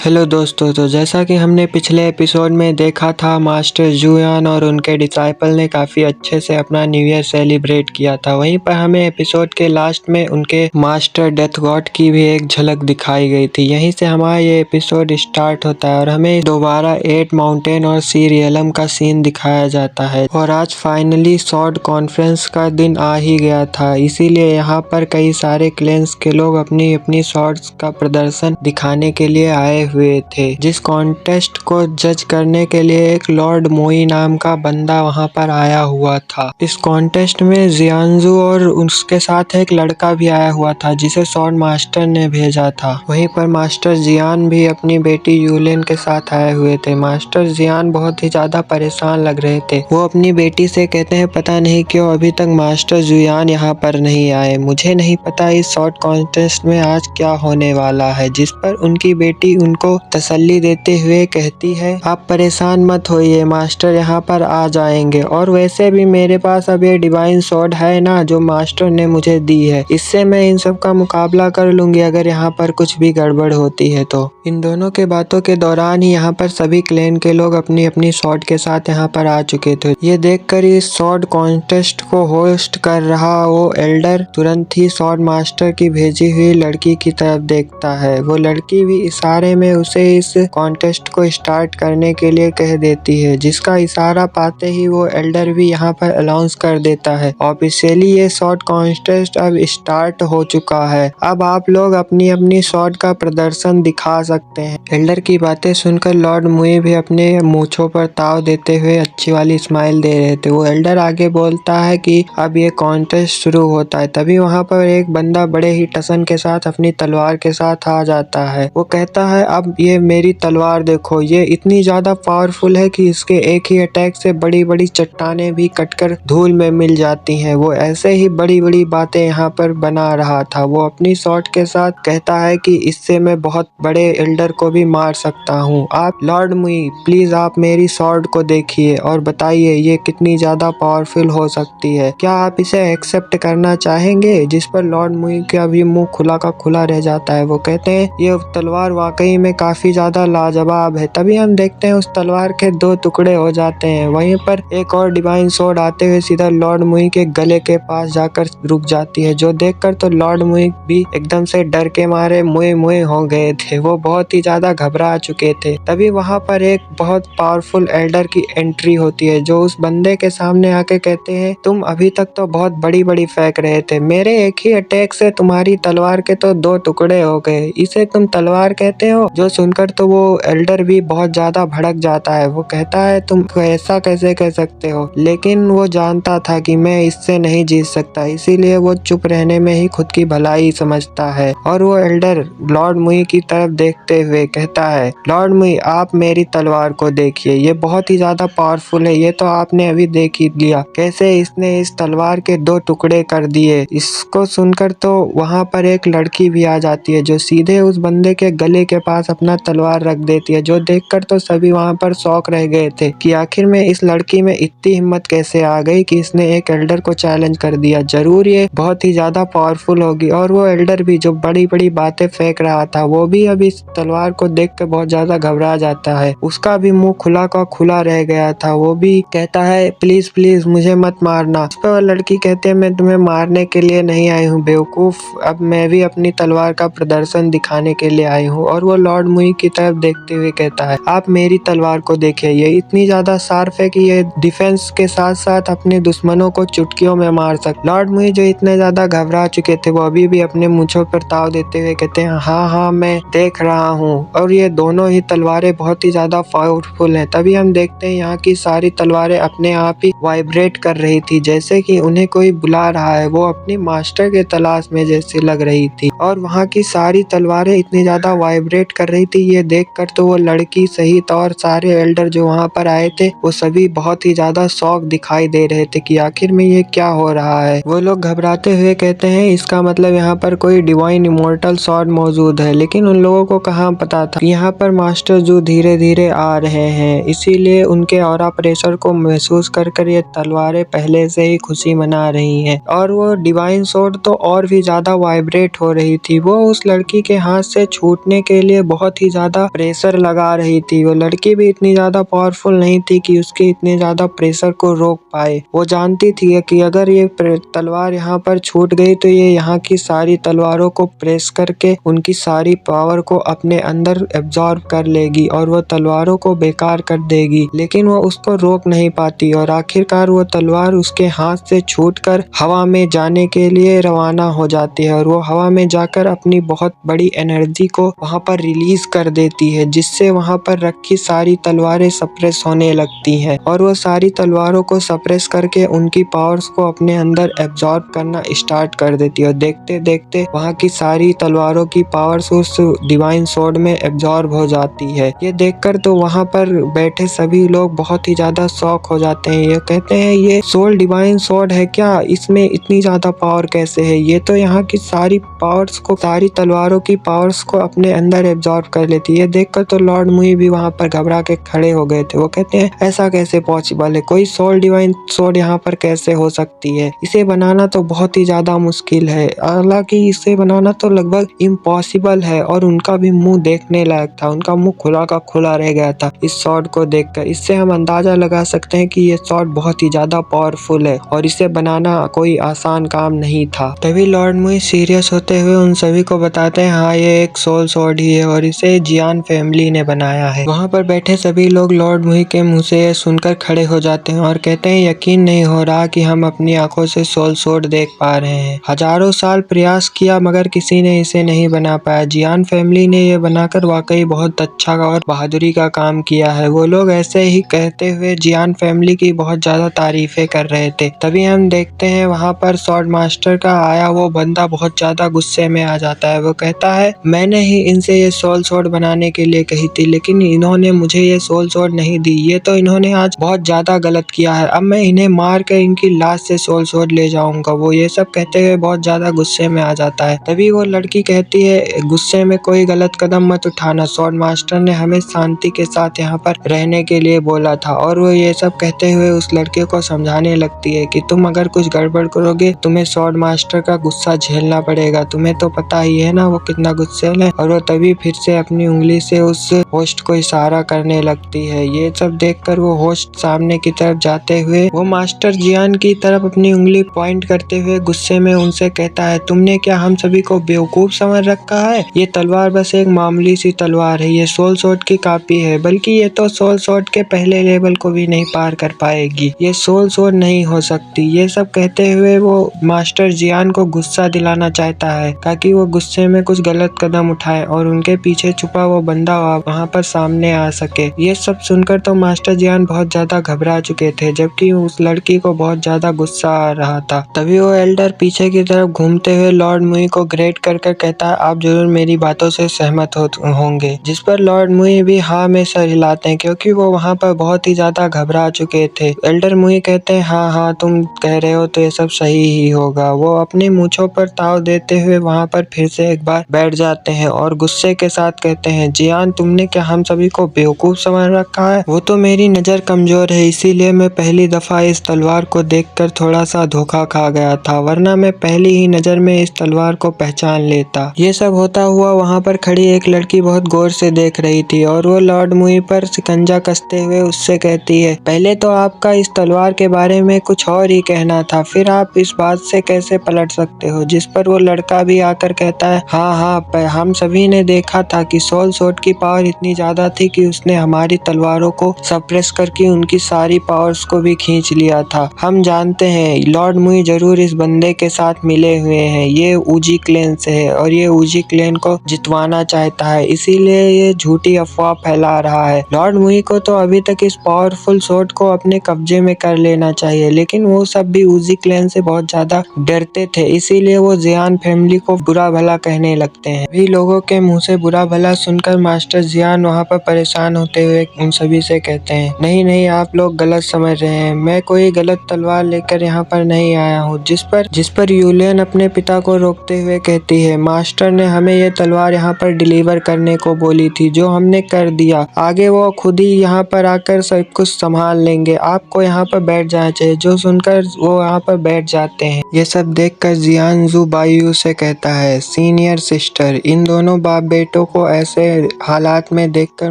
Hello दोस्तों, तो जैसा कि हमने पिछले एपिसोड में देखा था, मास्टर जुयान और उनके डिसाइपल ने काफ़ी अच्छे से अपना न्यू ईयर सेलिब्रेट किया था। वहीं पर हमें एपिसोड के लास्ट में उनके मास्टर डेथ गॉड की भी एक झलक दिखाई गई थी। यहीं से हमारा ये एपिसोड स्टार्ट होता है और हमें दोबारा 8 माउंटेन और सी रियलम का सीन दिखाया जाता है। और आज फाइनली स्वॉर्ड कॉन्फ्रेंस का दिन आ ही गया था, इसीलिए यहाँ पर कई सारे क्लेंस के लोग अपनी अपनी स्वॉर्ड्स का प्रदर्शन दिखाने के लिए आए हुए थे। जिस कॉन्टेस्ट को जज करने के लिए एक लॉर्ड मोई नाम का बंदा वहां पर आया हुआ था। इस कॉन्टेस्ट में जियांजू और उसके साथ एक लड़का भी आया हुआ था जिसे स्वॉर्ड मास्टर ने भेजा था। वहीं पर मास्टर जियान भी अपनी बेटी यूलिन के साथ आए हुए थे। मास्टर जियान बहुत ही ज्यादा परेशान लग रहे थे। वो अपनी बेटी से कहते हैं, पता नहीं क्यों अभी तक मास्टर जुयान यहाँ पर नहीं आए। मुझे नहीं पता इस शॉर्ट कॉन्टेस्ट में आज क्या होने वाला है। जिस पर उनकी बेटी उनको तसल्ली देते हुए कहती है, आप परेशान मत होइए, मास्टर यहाँ पर आ जाएंगे। और वैसे भी मेरे पास अब ये डिवाइन स्वॉर्ड है ना, जो मास्टर ने मुझे दी है, इससे मैं इन सब का मुकाबला कर लूंगी अगर यहाँ पर कुछ भी गड़बड़ होती है तो। इन दोनों के बातों के दौरान ही यहाँ पर सभी क्लैन के लोग अपनी अपनी स्वॉर्ड के साथ यहाँ पर आ चुके थे। ये देखकर इस स्वॉर्ड कॉन्टेस्ट को होस्ट कर रहा वो एल्डर तुरंत ही स्वॉर्ड मास्टर की भेजी हुई लड़की की तरफ देखता है। वो लड़की भी इशारे में उसे इस कॉन्टेस्ट को स्टार्ट करने के लिए कह देती है, जिसका इशारा पाते ही वो एल्डर भी यहाँ पर अनाउंस कर देता है, ऑफिशियली ये शॉर्ट कॉन्टेस्ट अब स्टार्ट हो चुका है। अब आप लोग अपनी अपनी शॉर्ट का प्रदर्शन दिखा सकते हैं। एल्डर की बातें सुनकर लॉर्ड मुई भी अपने मूंछों पर ताव देते हुए अच्छी वाली स्माइल दे रहे थे। वो एल्डर आगे बोलता है कि अब ये कॉन्टेस्ट शुरू होता है। तभी वहाँ पर एक बंदा बड़े ही टसन के साथ अपनी तलवार के साथ आ जाता है। वो कहता है, अब ये मेरी तलवार देखो, ये इतनी ज्यादा पावरफुल है कि इसके एक ही अटैक से बड़ी बड़ी चट्टानें भी कटकर धूल में मिल जाती हैं। वो ऐसे ही बड़ी बड़ी बातें यहाँ पर बना रहा था। वो अपनी शॉर्ट के साथ कहता है कि इससे मैं बहुत बड़े एल्डर को भी मार सकता हूँ। आप लॉर्ड मुई प्लीज आप मेरी शॉर्ट को देखिए और बताइए ये कितनी ज्यादा पावरफुल हो सकती है। क्या आप इसे एक्सेप्ट करना चाहेंगे? जिस पर लॉर्ड मुई का भी मुंह खुला का खुला रह जाता है। वो कहते हैं, ये तलवार वाकई में काफी ज्यादा लाजवाब है। तभी हम देखते हैं उस तलवार के 2 टुकड़े हो जाते हैं। वहीं पर एक और डिवाइन स्वॉर्ड आते हुए सीधा लॉर्ड मुई के गले के पास जाकर रुक जाती है, जो देखकर तो लॉर्ड मुई भी एकदम से डर के मारे मुए मुए हो गए थे। वो बहुत ही ज्यादा घबरा चुके थे। तभी वहां पर एक बहुत पावरफुल एल्डर की एंट्री होती है, जो उस बंदे के सामने आके कहते हैं, तुम अभी तक तो बहुत बड़ी बड़ी फेंक रहे थे, मेरे एक ही अटैक से तुम्हारी तलवार के तो 2 टुकड़े हो गए, इसे तुम तलवार कहते हो? जो सुनकर तो वो एल्डर भी बहुत ज्यादा भड़क जाता है। वो कहता है, तुम ऐसा कैसे कह सकते हो? लेकिन वो जानता था कि मैं इससे नहीं जीत सकता, इसीलिए वो चुप रहने में ही खुद की भलाई समझता है। और वो एल्डर लॉर्ड मुई की तरफ देखते हुए कहता है, लॉर्ड मुई आप मेरी तलवार को देखिए, ये बहुत ही ज्यादा पावरफुल है। ये तो आपने अभी देख ही लिया कैसे इसने इस तलवार के 2 टुकड़े कर दिए। इसको सुनकर तो वहां पर एक लड़की भी आ जाती है, जो सीधे उस बंदे के गले के पास अपना तलवार रख देती है, जो देखकर तो सभी वहां पर शॉक रह गए थे कि आखिर में इस लड़की में इतनी हिम्मत कैसे आ गई कि इसने एक एल्डर को चैलेंज कर दिया। जरूर ये बहुत ही ज्यादा पावरफुल होगी। और वो एल्डर भी जो बड़ी बड़ी बातें फेंक रहा था, वो भी अब इस तलवार को देख कर बहुत ज्यादा घबरा जाता है। उसका भी मुंह खुला का खुला रह गया था। वो भी कहता है, प्लीज प्लीज मुझे मत मारना। इस पर लड़की कहते हैं, मैं तुम्हें मारने के लिए नहीं आई हूँ बेवकूफ, अब मैं भी अपनी तलवार का प्रदर्शन दिखाने के लिए आई हूँ। और वो लॉर्ड मुई की तरफ देखते हुए कहता है, आप मेरी तलवार को देखिए, ये इतनी ज्यादा शार्प है कि ये डिफेंस के साथ साथ अपने दुश्मनों को चुटकियों में मार सकता। लॉर्ड मुई जो इतने ज्यादा घबरा चुके थे, वो अभी भी अपने मूंछों पर ताव देते हुए कहते हैं, हाँ हाँ मैं देख रहा हूँ। और ये दोनों ही तलवारें बहुत ही ज्यादा पावरफुल हैं। तभी हम देखते हैं यहाँ की सारी तलवारें अपने आप ही वाइब्रेट कर रही थी, जैसे कि उन्हें कोई बुला रहा है। वो अपनी मास्टर के तलाश में जैसे लग रही थी। और वहाँ की सारी तलवारें इतनी ज्यादा वाइब्रेट कर रही थी, ये देखकर तो वो लड़की सहित और सारे एल्डर जो वहाँ पर आए थे, वो सभी बहुत ही ज्यादा शॉक दिखाई दे रहे थे कि आखिर में ये क्या हो रहा है। वो लोग घबराते हुए कहते हैं, इसका मतलब यहाँ पर कोई डिवाइन इमोर्टल स्वॉर्ड मौजूद है। लेकिन उन लोगों को कहाँ पता था यहाँ पर मास्टर जो धीरे धीरे आ रहे हैं, इसीलिए उनके ऑरा प्रेशर को महसूस कर ये तलवारें पहले से ही खुशी मना रही हैं। और वो डिवाइन स्वॉर्ड तो और भी ज्यादा वाइब्रेट हो रही थी। वो उस लड़की के हाथ से छूटने के लिए बहुत ही ज्यादा प्रेशर लगा रही थी। वो लड़की भी इतनी ज्यादा पावरफुल नहीं थी कि उसके इतने ज्यादा प्रेशर को रोक पाए। वो जानती थी कि अगर ये तलवार यहाँ पर छूट गई तो ये यहाँ की सारी तलवारों को प्रेस करके उनकी सारी पावर को अपने अंदर एब्जॉर्ब कर लेगी और वो तलवारों को बेकार कर देगी। लेकिन वो उसको रोक नहीं पाती और आखिरकार वो तलवार उसके हाथ से छूटकर हवा में जाने के लिए रवाना हो जाती है और वो हवा में जाकर अपनी बहुत बड़ी एनर्जी को वहां पर रिलीज कर देती है, जिससे वहां पर रखी सारी तलवारें सप्रेस होने लगती हैं और वो सारी तलवारों को सप्रेस करके उनकी पावर्स को अपने अंदर एब्जॉर्ब करना स्टार्ट कर देती है और देखते देखते वहां की सारी तलवारों की पावर्स उस डिवाइन स्वॉर्ड में एब्जॉर्ब हो जाती है। ये देखकर तो वहां पर बैठे सभी लोग बहुत ही ज्यादा शॉक हो जाते हैं। ये कहते हैं ये सोल डिवाइन स्वॉर्ड है क्या? इसमें इतनी ज्यादा पावर कैसे है? ये तो यहाँ की सारी पावर्स को, सारी तलवारों की पावर्स को अपने अंदर एब्जॉर्ब कर लेती है। देखकर तो लॉर्ड मुई भी वहां पर घबरा के खड़े हो गए थे। वो कहते हैं ऐसा कैसे पॉसिबल है? कोई सोल डिवाइन स्वॉर्ड यहाँ पर कैसे हो सकती है? इसे बनाना तो बहुत ही ज्यादा मुश्किल है, हालांकि इसे बनाना तो लगभग इम्पॉसिबल है। और उनका भी मुंह देखने लायक था, उनका मुंह खुला का खुला रह गया था इस स्वॉर्ड को देखकर। इससे हम अंदाजा लगा सकते हैं कि ये स्वॉर्ड बहुत ही ज्यादा पावरफुल है और इसे बनाना कोई आसान काम नहीं था। तभी लॉर्ड मुई सीरियस होते हुए उन सभी को बताते हैं हाँ ये एक सोल स्वॉर्ड ही है और इसे जियान फैमिली ने बनाया है। वहाँ पर बैठे सभी लोग लॉर्ड मुई के मुंह से ये सुनकर खड़े हो जाते हैं और कहते हैं यकीन नहीं हो रहा कि हम अपनी आंखों से सोल स्वॉर्ड देख पा रहे हैं। हजारों साल प्रयास किया मगर किसी ने इसे नहीं बना पाया। जियान फैमिली ने ये बनाकर वाकई बहुत अच्छा और बहादुरी का काम किया है। वो लोग ऐसे ही कहते हुए जियान फैमिली की बहुत ज्यादा तारीफें कर रहे थे। तभी हम देखते हैं वहाँ पर स्वॉर्ड मास्टर का आया वो बंदा बहुत ज्यादा गुस्से में आ जाता है। वो कहता है मैंने ही इनसे ये सोल स्वॉर्ड बनाने के लिए कही थी लेकिन इन्होंने मुझे ये सोल स्वॉर्ड नहीं दी। ये तो इन्होंने आज बहुत ज्यादा गलत किया है। अब मैं इन्हें मार कर इनकी लाश से सोल स्वॉर्ड ले जाऊंगा। वो ये सब कहते हुए बहुत ज्यादा गुस्से में आ जाता है। तभी वो लड़की कहती है गुस्से में कोई गलत कदम मत उठाना, स्वॉर्ड मास्टर ने हमें शांति के साथ यहाँ पर रहने के लिए बोला था। और वो ये सब कहते हुए उस लड़के को समझाने लगती है कि तुम अगर कुछ गड़बड़ करोगे तुम्हें स्वॉर्ड मास्टर का गुस्सा झेलना पड़ेगा। तुम्हें तो पता ही है ना वो कितना गुस्सैल है। और वो तभी फिर से अपनी उंगली से उस होस्ट को इशारा करने लगती है। ये सब देखकर वो होस्ट सामने की तरफ जाते हुए वो मास्टर जियान की तरफ अपनी उंगली पॉइंट करते हुए गुस्से में उनसे कहता है तुमने क्या हम सभी को बेवकूफ समझ रखा है? ये तलवार बस एक मामूली सी तलवार है, ये सोल स्वॉर्ड की कॉपी है, बल्कि ये तो सोल स्वॉर्ड के पहले लेवल को भी नहीं पार कर पाएगी। ये सोल स्वॉर्ड नहीं हो सकती। ये सब कहते हुए वो मास्टर जियान को गुस्सा दिलाना चाहता है ताकि वो गुस्से में कुछ गलत कदम उठाए और उनके पीछे छुपा वो बंदा वहाँ पर सामने आ सके। ये सब सुनकर तो मास्टर जियान बहुत ज्यादा घबरा चुके थे जबकि उस लड़की को बहुत ज्यादा गुस्सा आ रहा था। तभी वो एल्डर पीछे की तरफ घूमते हुए लॉर्ड मुई को ग्रेट करके कहता है आप जरूर मेरी बातों से सहमत होंगे। जिस पर लॉर्ड मुई भी हाँ में सर हिलाते हैं क्योंकि वो वहाँ पर बहुत ही ज्यादा घबरा चुके थे। एल्डर मुई कहते हैं हाँ हाँ तुम कह रहे हो तो ये सब सही ही होगा। वो अपनी मूंछों पर ताव देते हुए वहाँ पर फिर से एक बार बैठ जाते हैं और गुस्से के साथ कहते हैं जियान तुमने क्या हम सभी को बेवकूफ समझ रखा है? वो तो मेरी नजर कमजोर है इसीलिए मैं पहली दफा इस तलवार को देखकर थोड़ा सा धोखा खा गया था, वरना मैं पहली ही नजर में इस तलवार को पहचान लेता। ये सब होता हुआ वहाँ पर खड़ी एक लड़की बहुत गौर से देख रही थी और वो लॉर्ड मुई पर शिकंजा कसते हुए उससे कहती है पहले तो आपका इस तलवार के बारे में कुछ और ही कहना था, फिर आप इस बात से कैसे पलट सकते हो? जिस पर वो लड़का भी आकर कहता है हाँ हाँ हम सभी ने देखा था कि सोल स्वॉर्ड की पावर इतनी ज्यादा थी कि उसने हमारी तलवारों को सप्रेस करके उनकी सारी पावर्स को भी खींच लिया था। हम जानते हैं लॉर्ड मुई जरूर इस बंदे के साथ मिले हुए हैं, ये ऊजी क्लेन से है और ये ऊजी क्लेन को जितवाना चाहता है, इसीलिए ये झूठी अफवाह फैला रहा है। लॉर्ड मुई को तो अभी तक इस पावरफुल स्वॉर्ड को अपने कब्जे में कर लेना चाहिए लेकिन वो सब भी ऊजी क्लेन से बहुत ज्यादा डरते थे, इसीलिए वो जियान फैमिली को बुरा भला कहने लगते हैं। भी लोगों के मुंह से बुरा भला सुनकर मास्टर जियान वहाँ पर परेशान होते हुए उन सभी से कहते हैं नहीं नहीं आप लोग गलत समझ रहे हैं, मैं कोई गलत तलवार लेकर यहाँ पर नहीं आया हूँ। जिस पर यूलियन अपने पिता को रोकते हुए कहती है मास्टर ने हमें ये तलवार यहाँ पर डिलीवर करने को बोली थी जो हमने कर दिया, आगे वो खुद ही यहाँ पर आकर सब कुछ संभाल लेंगे, आपको यहाँ पर बैठ जाना चाहिए। जो सुनकर वो यहाँ पर बैठ जाते हैं। ये सब देखकर जियान जू बायू से कहता है सीनियर सिस्टर इन दोनों बाप बेटों बेटों को ऐसे हालात में देखकर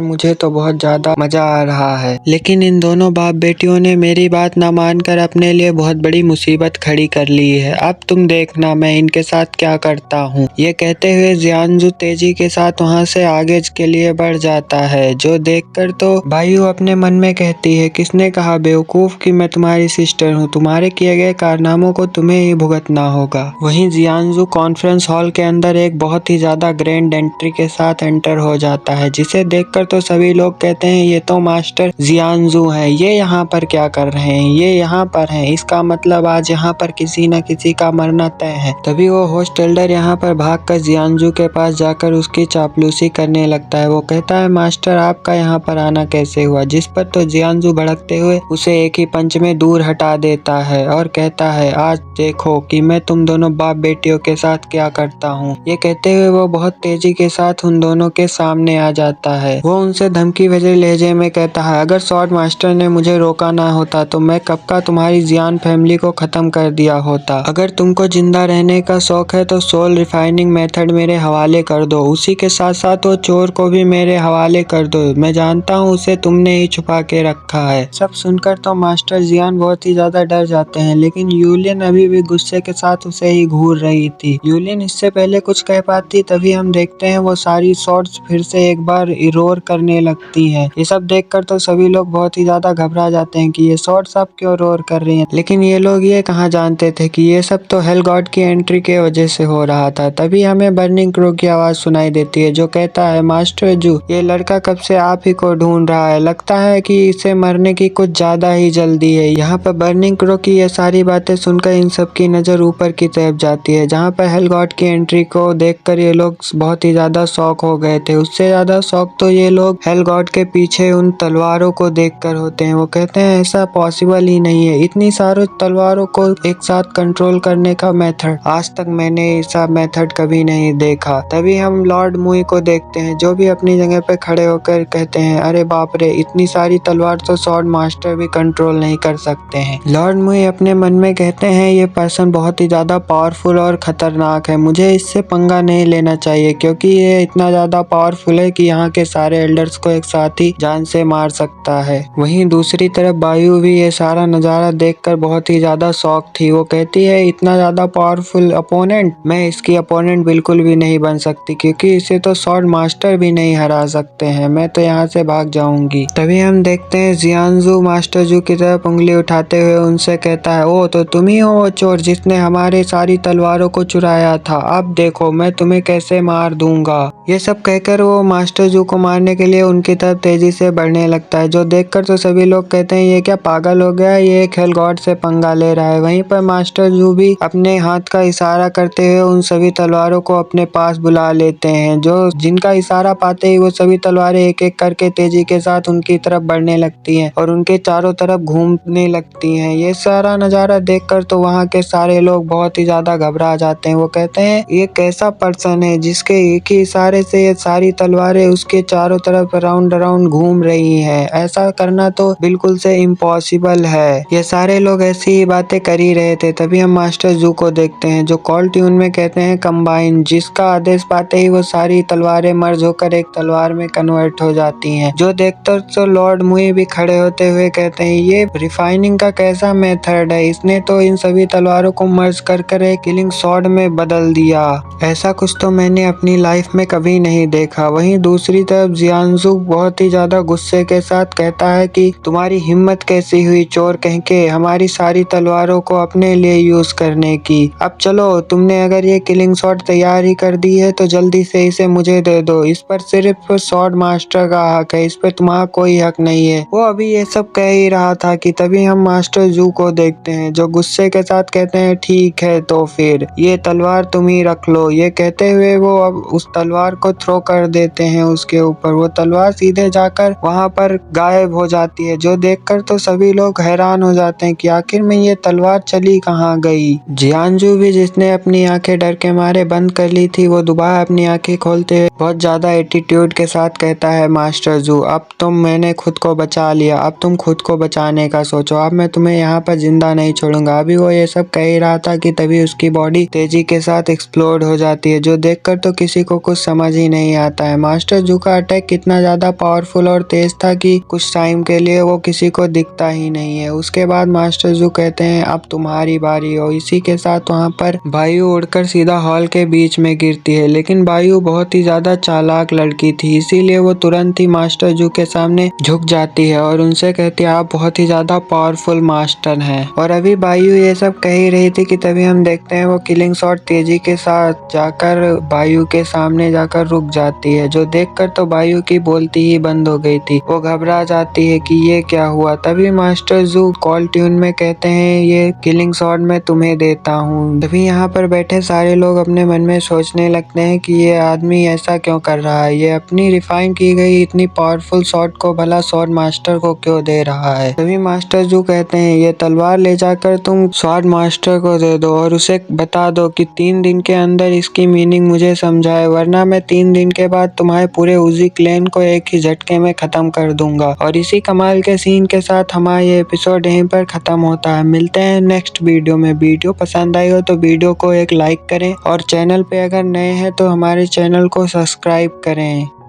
मुझे तो बहुत ज्यादा मजा आ रहा है। लेकिन इन दोनों बाप बेटियों ने मेरी बात ना मानकर अपने लिए बहुत बड़ी मुसीबत खड़ी कर ली है। अब तुम देखना मैं इनके साथ क्या करता हूँ। ये कहते हुए जियांजू तेजी के साथ वहाँ से आगे के लिए बढ़ जाता है, जो देखकर तो बायू अपने मन में कहती है, किसने कहा बेवकूफ कि मैं तुम्हारी सिस्टर हूँ, तुम्हारे किए गए कारनामों को तुम्हें ही भुगतना होगा। वहीं जियांजू कॉन्फ्रेंस हॉल के अंदर एक बहुत ही ज्यादा ग्रैंड एंट्री के साथ एंटर हो जाता है, जिसे देखकर तो सभी लोग कहते हैं ये तो मास्टर जियांजू है, ये यहाँ पर क्या कर रहे हैं, ये यहाँ पर हैं, इसका मतलब आज यहाँ पर किसी न किसी का मरना तय है। तभी वो होस्ट एल्डर यहाँ पर भागकर जियांजू के पास जाकर उसकी चापलूसी करने लगता है। वो कहता है मास्टर आपका यहाँ पर आना कैसे हुआ, जिस पर तो जियांजू भड़कते हुए उसे एक ही पंच में दूर हटा देता है और कहता है आज देखो कि मैं तुम दोनों बाप बेटियों के साथ क्या करता हूँ। ये कहते हुए वो बहुत तेजी के साथ उन दोनों के सामने आ जाता है। वो उनसे धमकी भरे लहजे में कहता है अगर स्वॉर्ड मास्टर ने मुझे रोका ना होता तो मैं कब का तुम्हारी जियान फैमिली को खत्म कर दिया होता। अगर तुमको जिंदा रहने का शौक है तो सोल रिफाइनिंग मेथड मेरे हवाले कर दो, उसी के साथ साथ वो चोर को भी मेरे हवाले कर दो, मैं जानता हूँ उसे तुमने ही छुपा के रखा है। सब सुनकर तो मास्टर जियान बहुत ही ज्यादा डर जाते हैं, लेकिन यूलियन अभी भी गुस्से के साथ उसे ही घूर रही थी। यूलियन इससे पहले कुछ कह पाती तभी हम देखते हैं वो सारी शॉट्स फिर से एक बार इरोर करने लगती है। ये सब देखकर तो सभी लोग बहुत ही ज्यादा घबरा जाते हैं कि ये शॉट्स अब क्यों रोर कर रही हैं, लेकिन ये लोग ये कहाँ जानते थे कि ये सब तो हेल गॉड की एंट्री के वजह से हो रहा था। तभी हमें बर्निंग क्रो की आवाज सुनाई देती है, जो कहता है मास्टर जू ये लड़का कब से आप ही को ढूंढ रहा है, लगता है कि इसे मरने की कुछ ज्यादा ही जल्दी है। यहाँ पर बर्निंग क्रो की ये सारी बातें सुनकर इन सब की नजर ऊपर की तरफ जाती है, जहाँ पर हेल गॉड की एंट्री को देखकर ये लोग बहुत ही ज्यादा शॉक हो गए थे। उससे ज्यादा शॉक तो ये लोग हेल गॉड के पीछे उन तलवारों को देखकर होते हैं। वो कहते हैं ऐसा पॉसिबल ही नहीं है, इतनी सारी तलवारों को एक साथ कंट्रोल करने का मेथड आज तक मैंने ऐसा मेथड कभी नहीं देखा। तभी हम लॉर्ड मुई को देखते हैं, जो भी अपनी जगह पे खड़े होकर कहते हैं अरे बाप रे, इतनी सारी तलवार तो स्वॉर्ड मास्टर भी कंट्रोल नहीं कर सकते हैं। लॉर्ड मुई अपने मन में कहते हैं ये पर्सन बहुत ही ज्यादा पावरफुल और खतरनाक है, मुझे इससे पंगा नहीं लेना चाहिए क्योंकि ये इतना ज्यादा पावरफुल है कि यहाँ के सारे एल्डर्स को एक साथ ही जान से मार सकता है। वहीं दूसरी तरफ बायू भी ये सारा नजारा देखकर बहुत ही ज्यादा शॉक थी। वो कहती है इतना ज्यादा पावरफुल अपोनेंट, मैं इसकी अपोनेंट बिल्कुल भी नहीं बन सकती क्योंकि इसे तो स्वॉर्ड मास्टर भी नहीं हरा सकते हैं, मैं तो यहाँ से भाग जाऊंगी। तभी हम देखते हैं जियांजू मास्टर जू की तरफ उंगली उठाते हुए उनसे कहता है ओ तो तुम ही हो वो चोर जिसने हमारे सारी तलवारों को चुराया था, अब देखो मैं तुम्हें कैसे मार दूंगा। ये सब कहकर वो मास्टर जू को मारने के लिए उनकी तरफ तेजी से बढ़ने लगता है, जो देखकर तो सभी लोग कहते हैं ये क्या पागल हो गया, ये एक हेल गॉड से पंगा ले रहा है। वहीं पर मास्टर जू भी अपने हाथ का इशारा करते हुए उन सभी तलवारों को अपने पास बुला लेते हैं, जो जिनका इशारा पाते ही वो सभी तलवारें एक एक करके तेजी के साथ उनकी तरफ बढ़ने लगती हैं और उनके चारों तरफ घूमने लगती हैं। ये सारा नजारा देखकर तो वहाँ के सारे लोग बहुत ही ज्यादा घबरा जाते हैं। वो कहते हैं ये कैसा पर्सन है जिसके एक ही इशारे से ये सारी तलवारें उसके चारों तरफ राउंड राउंड घूम रही हैं, ऐसा करना तो बिल्कुल से इम्पॉसिबल है। ये सारे लोग ऐसी ही बातें कर ही रहे थे। तभी हम मास्टर जू को देखते हैं, जो कॉल ट्यून में कहते हैं कंबाइन, जिसका आदेश पाते ही वो सारी तलवारें मर्ज होकर एक तलवार में कन्वर्ट हो जाती हैं, जो देखकर तो लॉर्ड मुई भी खड़े होते हुए कहते हैं ये रिफाइनिंग का कैसा मेथड है, इसने तो इन सभी तलवारों को मर्ज कर कर एक किलिंग स्वॉर्ड में बदल दिया, ऐसा कुछ तो मैंने अपनी लाइफ में कभी नहीं देखा। वहीं दूसरी तरफ जियांजू बहुत ही ज्यादा गुस्से के साथ कहता है कि तुम्हारी हिम्मत कैसी हुई चोर कह के हमारी सारी तलवारों को अपने लिए यूज करने की, अब चलो तुमने अगर ये किलिंग स्वॉर्ड तैयार ही कर दी है तो जल्दी से इसे मुझे दे दो, इस पर सिर्फ स्वॉर्ड मास्टर का हक है, इस पर तुम्हारा कोई हक नहीं है। वो अभी ये सब कह ही रहा था कि तभी हम मास्टर जू को देखते हैं, जो गुस्से के साथ कहते हैं ठीक है तो फिर ये तलवार तुम ही रख लो। ये कहते हुए वो अब उस तलवार को थ्रो कर देते हैं उसके ऊपर, वो तलवार सीधे जाकर वहां पर गायब हो जाती है, जो देखकर तो सभी लोग हैरान हो जाते हैं कि आखिर में ये तलवार चली कहाँ गई। जियांजू भी जिसने अपनी आंखें डर के मारे बंद कर ली थी, वो दोबारा अपनी आंखें खोलते हुए बहुत ज्यादा एटीट्यूड के साथ कहता है मास्टर जू अब तुम मैंने खुद को बचा लिया, अब तुम खुद को बचाने का सोचो, अब मैं तुम्हें यहाँ पर जिंदा नहीं छोड़ूंगा। अभी वो ये सब कह ही रहा था कि तभी उसकी बॉडी तेजी के साथ एक्सप्लोड हो जाती है, जो देखकर तो किसी को कुछ समझ समझ ही नहीं आता है। मास्टर जू का अटैक कितना ज्यादा पावरफुल और तेज था कि कुछ टाइम के लिए वो किसी को दिखता ही नहीं है। उसके बाद मास्टर जू कहते हैं अब तुम्हारी बारी हो। इसी के साथ वहाँ पर बायु उड़कर सीधा हॉल के बीच में गिरती है, लेकिन बायु बहुत ही ज्यादा चालाक लड़की थी, इसीलिए वो तुरंत ही मास्टर जू के सामने झुक जाती है और उनसे कहती है आप बहुत ही ज्यादा पावरफुल मास्टर हैं। और अभी बायु ये सब कह ही रही थी कि तभी हम देखते हैं वो किलिंग शॉट तेजी के साथ जाकर बायु के सामने जाकर रुक जाती है, जो देखकर तो बायु की बोलती ही बंद हो गई थी। वो घबरा जाती है कि ये क्या हुआ। तभी मास्टर जू कॉल ट्यून में कहते हैं ये किलिंग शॉट मैं तुम्हें देता हूँ। तभी यहाँ पर बैठे सारे लोग अपने मन में सोचने लगते हैं कि ये आदमी ऐसा क्यों कर रहा है, ये अपनी रिफाइन की गई इतनी पावरफुल शॉट को भला स्वॉर्ड मास्टर को क्यों दे रहा है। तभी मास्टर जू कहते हैं ये तलवार ले जाकर तुम स्वॉर्ड मास्टर को दे दो और उसे बता दो कि 3 दिन के अंदर इसकी मीनिंग मुझे समझाए, वरना मैं 3 दिन के बाद तुम्हारे पूरे उजी क्लैन को एक ही झटके में खत्म कर दूंगा। और इसी कमाल के सीन के साथ हमारा ये एपिसोड यहीं पर खत्म होता है। मिलते हैं नेक्स्ट वीडियो में। वीडियो पसंद आई हो तो वीडियो को एक लाइक करें और चैनल पे अगर नए हैं तो हमारे चैनल को सब्सक्राइब करें।